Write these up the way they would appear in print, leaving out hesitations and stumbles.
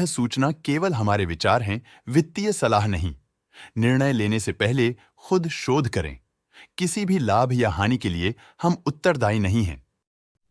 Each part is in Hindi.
सूचना केवल हमारे विचार हैं, वित्तीय सलाह नहीं। निर्णय लेने से पहले खुद शोध करें। किसी भी लाभ या हानि के लिए हम उत्तरदायी नहीं हैं।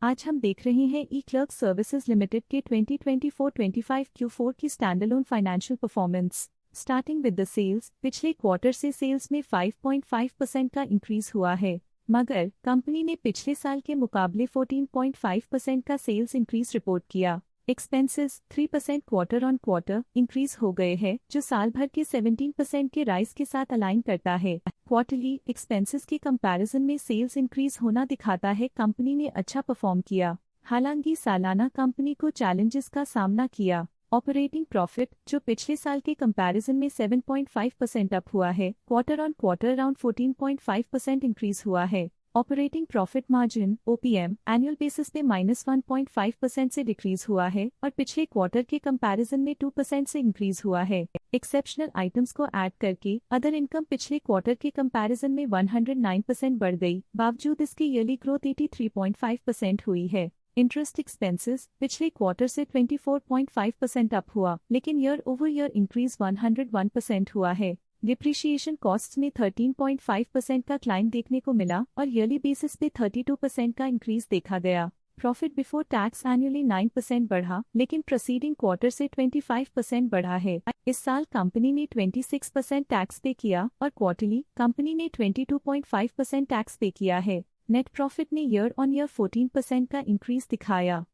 आज हम देख रहे हैं ई क्लर्क सर्विसेज लिमिटेड के 2024-25 Q4 की standalone financial performance. Starting with the sales, पिछले क्वार्टर से सेल्स में 5.5% का इंक्रीज हुआ है, मगर कंपनी ने पिछले साल के मुकाबले 14.5% का सेल्स इंक्रीज रिपोर्ट किया। Expenses 3% quarter on quarter increase हो गए हैं, जो साल भर के 17% के राइज के साथ अलाइन करता है। क्वार्टरली एक्सपेंसेस के कंपैरिजन में सेल्स इंक्रीज होना दिखाता है कंपनी ने अच्छा परफॉर्म किया। हालांकि सालाना कंपनी को चैलेंजेस का सामना किया। ऑपरेटिंग प्रॉफिट, जो पिछले साल के कंपैरिजन में 7.5% अप हुआ है, quarter on quarter around 14.5% increase हुआ है। Operating profit margin OPM annual basis पे -1.5% से डिक्रीज हुआ है और पिछले क्वार्टर के कंपैरिजन में 2% से इंक्रीज हुआ है। एक्सेप्शनल आइटम्स को ऐड करके अदर इनकम पिछले क्वार्टर के कंपैरिजन में 109% बढ़ गई, बावजूद इसके ईयरली ग्रोथ 83.5% हुई है। इंटरेस्ट एक्सपेंसेस पिछले क्वार्टर से 24.5% अप हुआ, लेकिन ईयर ओवर ईयर इंक्रीज 101% हुआ है। डिप्रिशिएशन कॉस्ट्स में 13.5% का क्लाइम देखने को मिला और ईयरली बेसिस पे 32% का इंक्रीज देखा गया। प्रॉफिट बिफोर टैक्स एनुअली 9% बढ़ा, लेकिन प्रोसीडिंग क्वार्टर से 25% बढ़ा है। इस साल कंपनी ने 26% टैक्स पे किया और क्वार्टरली कंपनी ने 22.5% टैक्स पे किया है। नेट प्रॉफिट ने ईयर ऑन ईयर 14% का इंक्रीज दिखाया,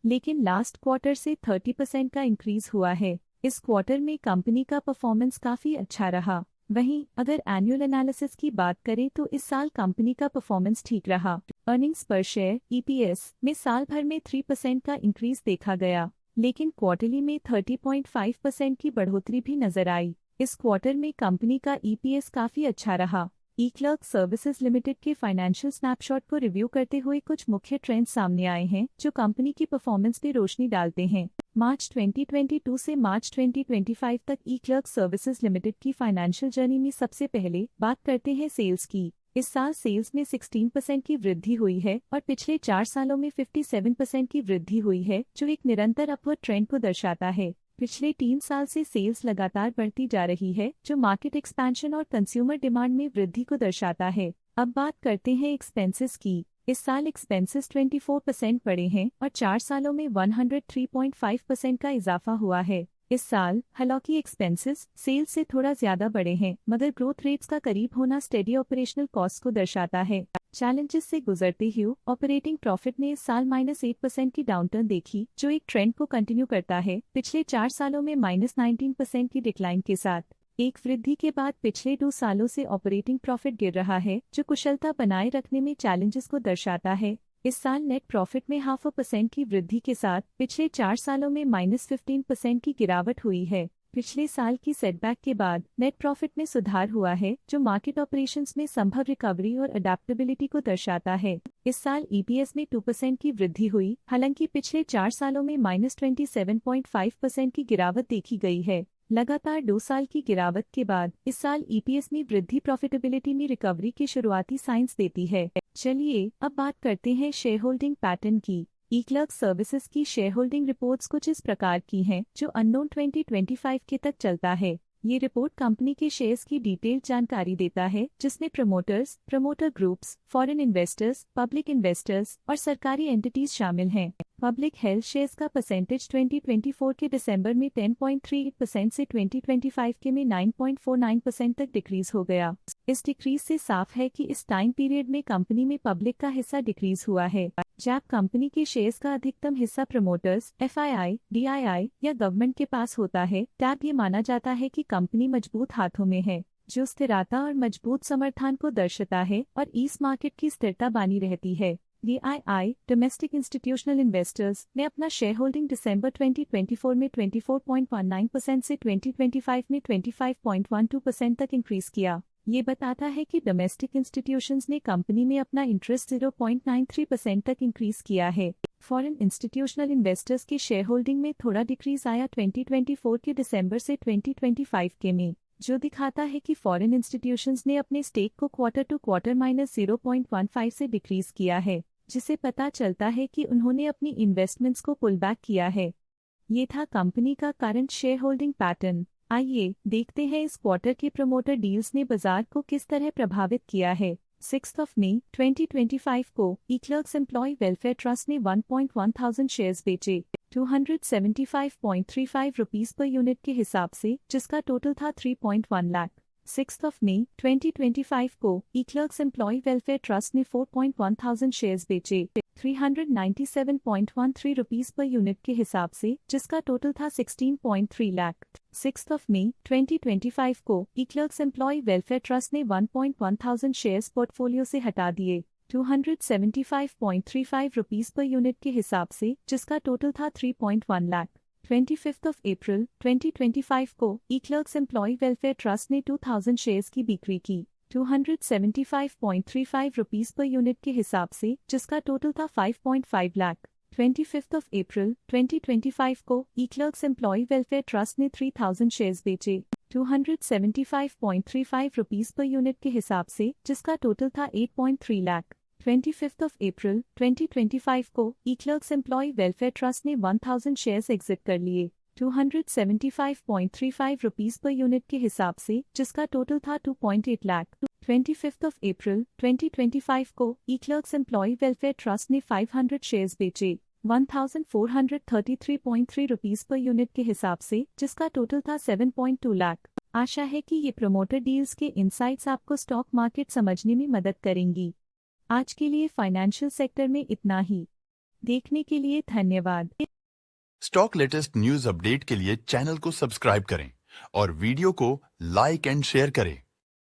लेकिन लास्ट क्वार्टर से 30% का इंक्रीज हुआ है। इस क्वार्टर में कंपनी का परफॉर्मेंस काफी अच्छा रहा। वहीं अगर एनुअल एनालिसिस की बात करें तो इस साल कंपनी का परफॉर्मेंस ठीक रहा। अर्निंग्स पर शेयर EPS में साल भर में 3% का इंक्रीज देखा गया, लेकिन क्वार्टरली में 30.5% की बढ़ोतरी भी नजर आई। इस क्वार्टर में कंपनी का EPS काफी अच्छा रहा। ई क्लर्क सर्विसेज लिमिटेड के फाइनेंशियल स्नैपशॉट को रिव्यू करते हुए कुछ मुख्य ट्रेंड्स सामने आए हैं जो कंपनी की परफॉर्मेंस पे रोशनी डालते हैं। मार्च 2022 से मार्च 2025 तक ई क्लर्क सर्विसेज लिमिटेड की फाइनेंशियल जर्नी में सबसे पहले बात करते हैं सेल्स की। इस साल सेल्स में 16% की वृद्धि हुई है और पिछले 4 सालों में 57% की वृद्धि हुई है, जो एक निरंतर अपवर्ड ट्रेंड को दर्शाता है। पिछले 3 साल से सेल्स लगातार बढ़ती जा रही है, जो मार्केट एक्सपेंशन और कंज्यूमर डिमांड में वृद्धि को दर्शाता है। अब बात करते हैं एक्सपेंसेस की। इस साल एक्सपेंसेस 24% बढ़े हैं और 4 सालों में 103.5% का इजाफा हुआ है। इस साल हालांकि एक्सपेंसेस सेल्स से थोड़ा ज्यादा बढ़े हैं, मगर ग्रोथ रेट्स का करीब होना स्टेडी ऑपरेशनल कॉस्ट को दर्शाता है। चैलेंजेस से गुजरते हुए ऑपरेटिंग प्रॉफिट ने इस साल -8% की डाउनटर्न देखी, जो एक ट्रेंड को कंटिन्यू करता है। पिछले 4 सालों में -19% की डिक्लाइन के साथ एक वृद्धि के बाद पिछले 2 सालों से ऑपरेटिंग प्रॉफिट गिर रहा है, जो कुशलता बनाए रखने में चैलेंजेस को दर्शाता है। इस साल नेट प्रॉफिट में 0.5% की वृद्धि के साथ पिछले 4 सालों में -15% की गिरावट हुई है। पिछले साल की सेटबैक के बाद नेट प्रॉफिट में सुधार हुआ है, जो मार्केट ऑपरेशंस में संभव रिकवरी और अडेप्टेबिलिटी को दर्शाता है। इस साल EPS में 2% की वृद्धि हुई, हालांकि पिछले 4 सालों में -27.5% की गिरावट देखी गई है। लगातार 2 साल की गिरावट के बाद इस साल EPS में वृद्धि प्रॉफिटेबिलिटी में रिकवरी के शुरुआती साइंस देती है। चलिए अब बात करते हैं शेयर होल्डिंग पैटर्न की। ई क्लर्क सर्विसेज की शेयर होल्डिंग रिपोर्ट्स कुछ इस प्रकार की हैं, जो अननोन 2025 के तक चलता है। ये रिपोर्ट कंपनी के शेयर्स की डिटेल्ड जानकारी देता है, जिसमें promoters, promoter groups, foreign investors, public investors और सरकारी एंटिटीज शामिल हैं। पब्लिक हेल्थ शेयर्स का परसेंटेज 2024 के दिसंबर में 10.38% से 2025 के में 9.49% तक डिक्रीज हो गया। इस डिक्रीज से साफ है कि इस टाइम पीरियड में कंपनी में पब्लिक का हिस्सा डिक्रीज हुआ है। जब कंपनी के शेयर्स का अधिकतम हिस्सा प्रमोटर्स, FII, DII या गवर्नमेंट के पास होता है, तब ये माना जाता है कि कंपनी मजबूत हाथों में है, जो स्थिरता और मजबूत समर्थन को दर्शाता है और इस मार्केट की स्थिरता बनी रहती है। DII डोमेस्टिक इंस्टीट्यूशनल इन्वेस्टर्स ने अपना शेयर होल्डिंग दिसंबर 2024 में 24.19% से 2025 में 25.12% तक इंक्रीज किया। ये बताता है कि डोमेस्टिक इंस्टीट्यूशंस ने कंपनी में अपना इंटरेस्ट 0.93% तक इंक्रीज किया है। फॉरेन इंस्टीट्यूशनल इन्वेस्टर्स के शेयर होल्डिंग में थोड़ा डिक्रीज आया 2024 के दिसंबर से 2025 के में, जो दिखाता है कि फॉरेन इंस्टीट्यूशंस ने अपने स्टेक को क्वार्टर टू क्वार्टर -0.15 से डिक्रीज किया है, जिसे पता चलता है कि उन्होंने अपनी इन्वेस्टमेंट्स को पुल बैक किया है। ये था कंपनी का करंट शेयर होल्डिंग पैटर्न। आइए देखते हैं इस क्वार्टर के प्रमोटर डील्स ने बाजार को किस तरह प्रभावित किया है। 6 मई 2025 को इक्लर्क्स एम्प्लॉय वेलफेयर ट्रस्ट ने 1,100 शेयर्स बेचे 275.35 रुपीस पर यूनिट के हिसाब से, जिसका टोटल था 3.1 लाख। 6 मई 2025 को इक्लर्क्स एम्प्लॉय वेलफेयर ट्रस्ट ने 4,100 शेयर्स बेचे 397.13 रुपीस पर यूनिट के हिसाब से, जिसका टोटल था 16.3 लाख। 6 मई 2025 को इक्लर्क्स एम्प्लॉय वेलफेयर ट्रस्ट ने 1,100 शेयर्स पोर्टफोलियो से हटा दिए 275.35 रुपीस पर यूनिट के हिसाब से, जिसका टोटल था 3.1 लाख। 25 अप्रैल 2025 को इक्लर्क्स एम्प्लॉय वेलफेयर ट्रस्ट ने 2,000 शेयर्स की बिक्री की 275.35 रुपीस पर यूनिट के हिसाब से, जिसका टोटल था 5.5 लाख। 25 अप्रैल 2025 को इक्लर्क्स एम्प्लॉय वेलफेयर ट्रस्ट ने 3,000 शेयर्स बेचे 275.35 रुपीस पर यूनिट के हिसाब से, जिसका टोटल था 8.3 लाख। 25 अप्रैल 2025 को इक्लर्क्स एम्प्लॉय वेलफेयर ट्रस्ट ने 1,000 शेयर्स एग्जिट कर लिए 275.35 रुपीस पर यूनिट के हिसाब से, जिसका टोटल था 2.8 लाख। 25 अप्रैल 2025 को इक्लर्क्स एम्प्लॉय वेलफेयर ट्रस्ट ने 500 शेयर्स बेचे 1,433.3 रुपीस पर यूनिट के हिसाब से, जिसका टोटल था 7.2 लाख। आशा है कि ये प्रमोटर डील्स के इनसाइट्स आपको स्टॉक मार्केट समझने में मदद करेंगी। आज के लिए फाइनेंशियल सेक्टर में इतना ही। देखने के लिए धन्यवाद। स्टॉक लेटेस्ट न्यूज अपडेट के लिए चैनल को सब्सक्राइब करें और वीडियो को लाइक एंड शेयर करें।